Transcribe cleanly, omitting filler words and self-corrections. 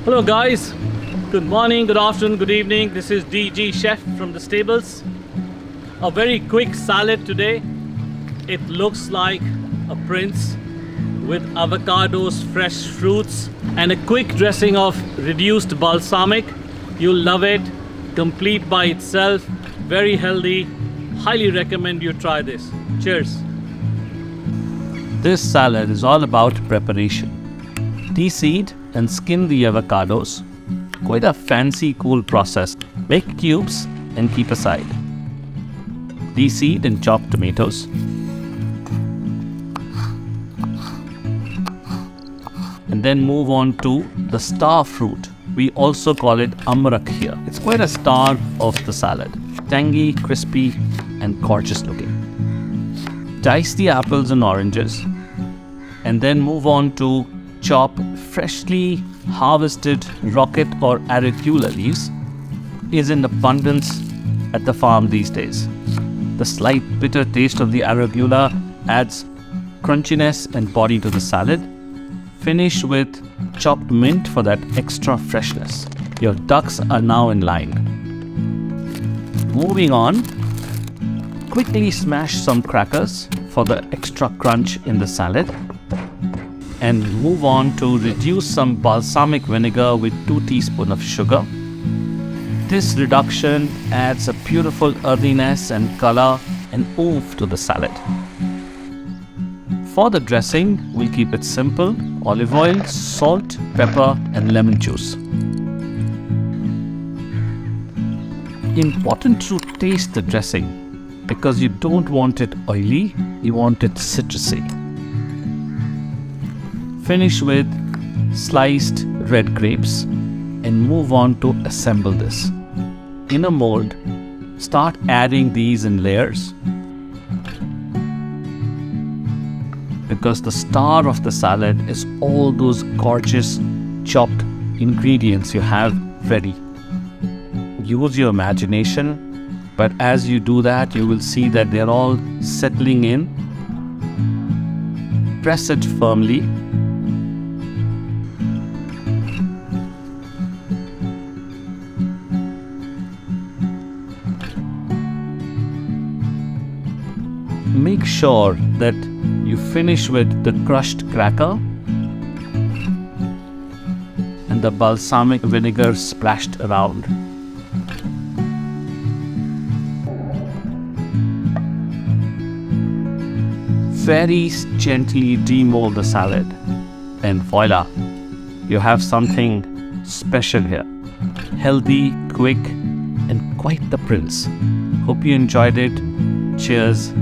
Hello guys, good morning, good afternoon, good evening. This is DG Chef from the stables. A very quick salad today. It looks like a prince with avocados, fresh fruits and a quick dressing of reduced balsamic. You'll love it, complete by itself, very healthy. Highly recommend you try this. Cheers. This salad is all about preparation. Deseed and skin the avocados. Quite a fancy, cool process. Make cubes and keep aside. Deseed and chop tomatoes. And then move on to the star fruit. We also call it amrak here. It's quite a star of the salad. Tangy, crispy, and gorgeous looking. Dice the apples and oranges. And then move on to chop freshly harvested rocket or arugula leaves. Is in abundance at the farm these days. The slight bitter taste of the arugula adds crunchiness and body to the salad. Finish with chopped mint for that extra freshness. Your ducks are now in line. Moving on, quickly smash some crackers for the extra crunch in the salad. And move on to reduce some balsamic vinegar with 2 teaspoons of sugar. This reduction adds a beautiful earthiness and color and oomph to the salad. For the dressing, we'll keep it simple: olive oil, salt, pepper and lemon juice. Important to taste the dressing because you don't want it oily, you want it citrusy. Finish with sliced red grapes and move on to assemble this. In a mold, start adding these in layers because the star of the salad is all those gorgeous chopped ingredients you have ready. Use your imagination, but as you do that, you will see that they're all settling in. Press it firmly. Make sure that you finish with the crushed cracker and the balsamic vinegar splashed around. Very gently demold the salad and voila, you have something special here. Healthy, quick and quite the prince. Hope you enjoyed it. Cheers.